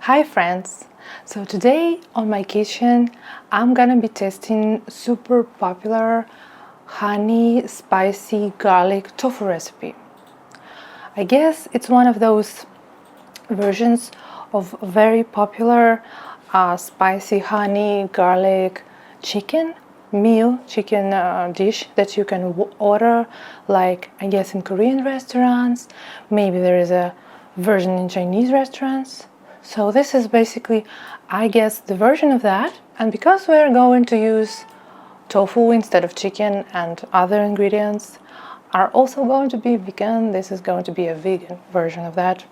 Hi friends! So today on my kitchen I'm gonna be testing super popular honey spicy garlic tofu recipe. I guess it's one of those versions of very popular spicy honey garlic chicken dish that you can order, like I guess in Korean restaurants. Maybe there is a version in Chinese restaurants. So this is basically, I guess, the version of that. And because we're going to use tofu instead of chicken and other ingredients are also going to be vegan, this is going to be a vegan version of that,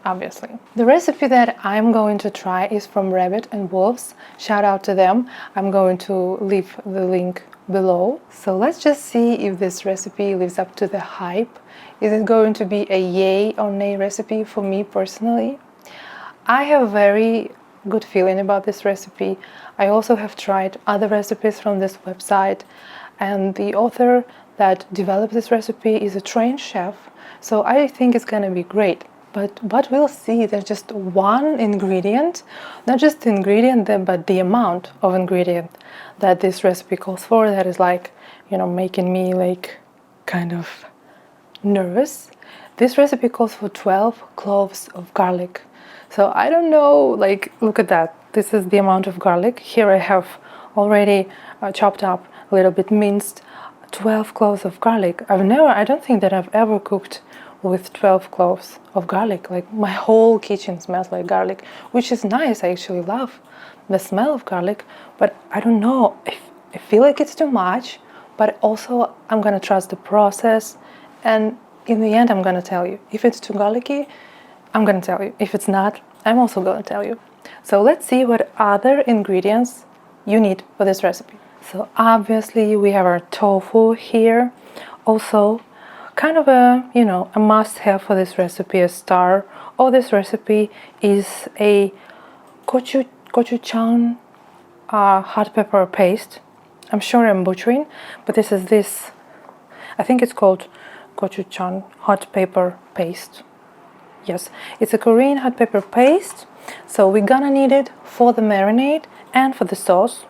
obviously. The recipe that I'm going to try is from Rabbit and Wolves. Shout out to them. I'm going to leave the link below. So let's just see if this recipe lives up to the hype. Is it going to be a yay or nay recipe for me personally? I have a very good feeling about this recipe. I also have tried other recipes from this website, and the author that developed this recipe is a trained chef, so I think it's gonna be great. But we'll see. There's just one ingredient, not just the ingredient, but the amount of ingredient that this recipe calls for that is like, making me like kind of nervous. This recipe calls for 12 cloves of garlic. So I don't know, like, look at that. This is the amount of garlic. Here I have already chopped up, a little bit minced, 12 cloves of garlic. I don't think that I've ever cooked with 12 cloves of garlic. Like, my whole kitchen smells like garlic, which is nice. I actually love the smell of garlic, but I don't know. I feel like it's too much, but also I'm gonna trust the process, and in the end I'm gonna tell you. If it's too garlicky, I'm gonna tell you. If it's not, I'm also gonna tell you. So let's see what other ingredients you need for this recipe. So obviously we have our tofu here. Also, kind of a must-have for this recipe, a star of this recipe is a gochujang hot pepper paste. I'm sure I'm butchering, but this, I think it's called gochujang hot pepper paste. Yes, it's a Korean hot pepper paste. So we're gonna need it for the marinade and for the sauce.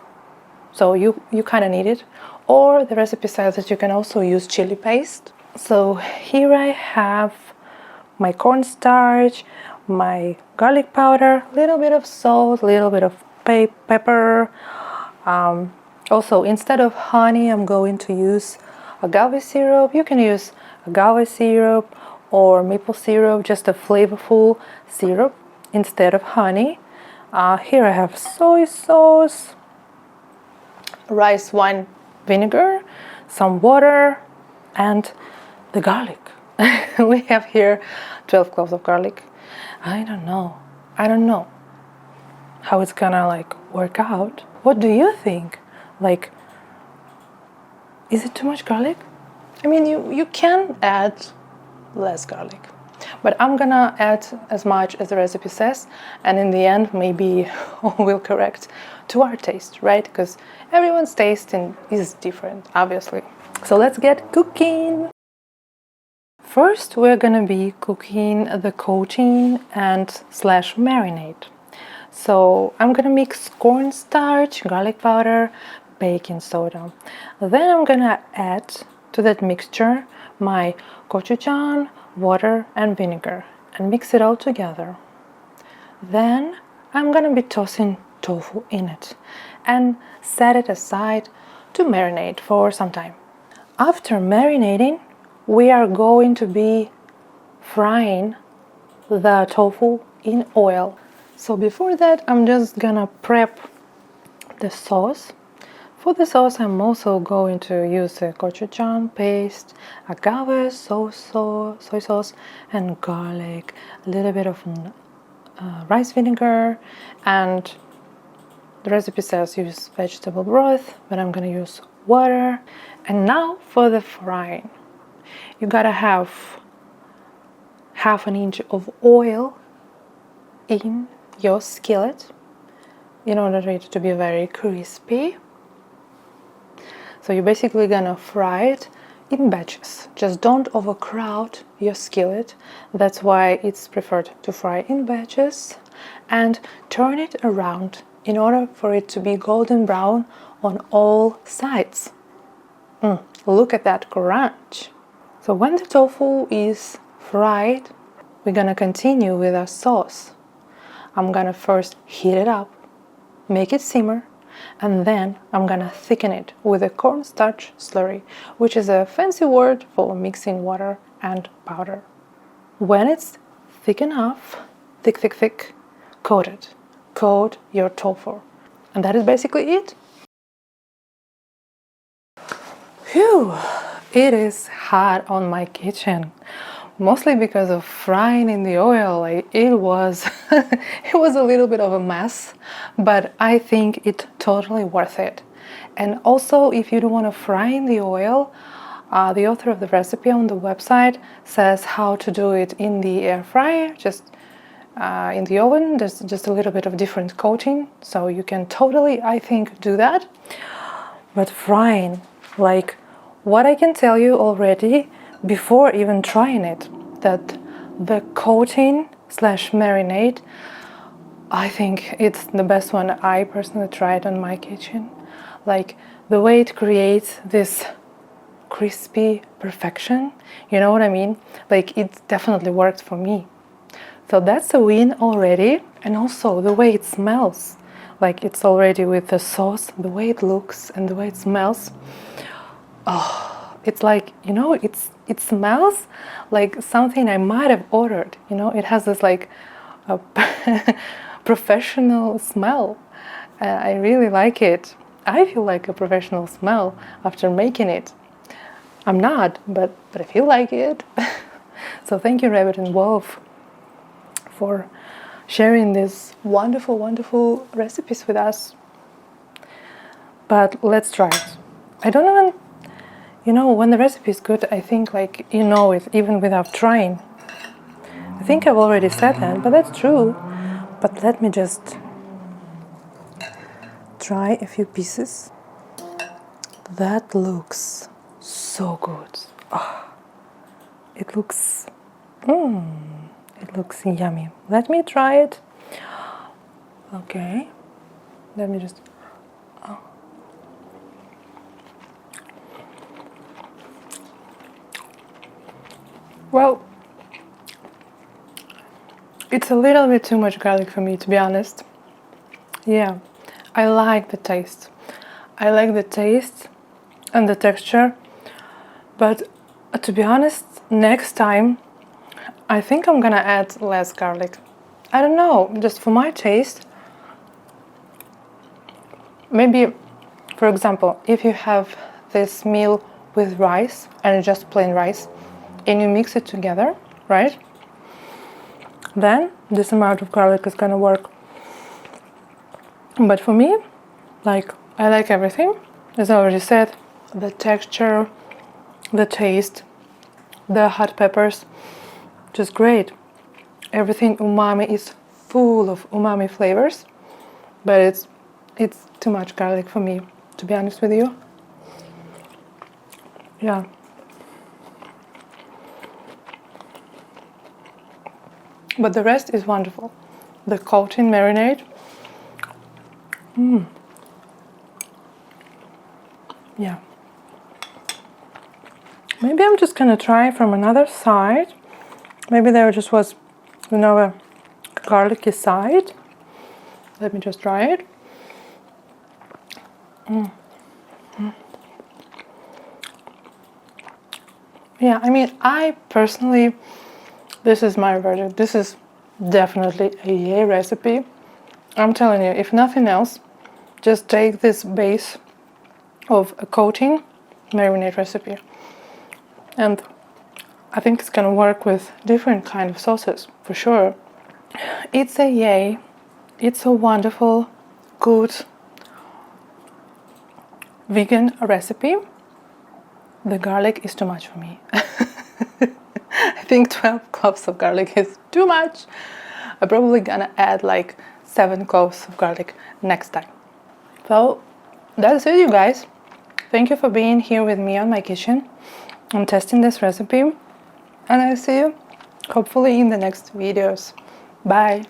So you kind of need it. Or the recipe says that you can also use chili paste. So here I have my cornstarch, my garlic powder, a little bit of salt, a little bit of pepper. Also, instead of honey, I'm going to use agave syrup. You can use agave syrup or maple syrup, just a flavorful syrup instead of honey. Here I have soy sauce, rice wine vinegar, some water, and the garlic. We have here 12 cloves of garlic. I don't know how it's gonna work out. What do you think? Is it too much garlic? I mean, you can add less garlic, but I'm gonna add as much as the recipe says, and in the end maybe we'll correct to our taste, right? Because everyone's taste is different, obviously. So let's get cooking. First we're gonna be cooking the coating and slash marinade. So I'm gonna mix cornstarch, garlic powder, baking soda. Then I'm gonna add to that mixture my gochujang, water and vinegar, and mix it all together. Then I'm gonna be tossing tofu in it and set it aside to marinate for some time. After marinating, we are going to be frying the tofu in oil. So before that, I'm just gonna prep the sauce. For the sauce, I'm also going to use a gochujang paste, agave soy sauce, and garlic, a little bit of rice vinegar, and the recipe says use vegetable broth, but I'm gonna use water. And now for the frying. You gotta have half an inch of oil in your skillet in order for it to be very crispy. So you're basically gonna fry it in batches. Just don't overcrowd your skillet. That's why it's preferred to fry in batches, and turn it around in order for it to be golden brown on all sides. Look at that crunch. So when the tofu is fried, we're gonna continue with our sauce. I'm gonna first heat it up, make it simmer, and then I'm gonna thicken it with a cornstarch slurry, which is a fancy word for mixing water and powder. When it's thick enough, thick, coat it. Coat your tofu. And that is basically it. Phew, it is hot on my kitchen. Mostly because of frying in the oil. It was it was a little bit of a mess, but I think it's totally worth it. And also, if you don't want to fry in the oil, the author of the recipe on the website says how to do it in the air fryer, just in the oven. There's just a little bit of different coating, so you can totally, I think, do that. But frying, like, what I can tell you already before even trying it, that the coating slash marinade, I think it's the best one I personally tried on my kitchen. Like, the way it creates this crispy perfection, you know what I mean? Like, it definitely worked for me. So that's a win already. And also the way it smells, like, it's already with the sauce, the way it looks and the way it smells. Oh, it's like, you know, it smells like something I might have ordered. You know, it has this like a professional smell. I really like it. I feel like a professional smell after making it. I'm not, but I feel like it. So thank you, Rabbit and Wolf, for sharing these wonderful recipes with us. But let's try it. I don't even, you know, when the recipe is good, I think, like, you know it even without trying. I think I've already said that, but that's true. But let me just try a few pieces. That looks so good. Oh, it looks yummy. Let me try it. Okay, let me just. Well, it's a little bit too much garlic for me, to be honest. Yeah, I like the taste. I like the taste and the texture, but to be honest, next time I think I'm gonna add less garlic. I don't know, just for my taste. Maybe, for example, if you have this meal with rice and just plain rice, and you mix it together, right? Then this amount of garlic is gonna work. But for me, like, I like everything. As I already said, the texture, the taste, the hot peppers, just great. Everything umami is full of umami flavors, but it's too much garlic for me, to be honest with you. Yeah. But the rest is wonderful. The coating marinade. Yeah. Maybe I'm just gonna try from another side. Maybe there just was, you know, a garlicky side. Let me just try it. Yeah, I mean, I personally, this is my verdict. This is definitely a yay recipe. I'm telling you, if nothing else, just take this base of a coating marinade recipe, and I think it's gonna work with different kind of sauces for sure. It's a yay. It's a wonderful, good vegan recipe. The garlic is too much for me. I think 12 cloves of garlic is too much. I'm probably gonna add like 7 cloves of garlic next time. So that's it, you guys. Thank you for being here with me on my kitchen. I'm testing this recipe, and I'll see you hopefully in the next videos. Bye!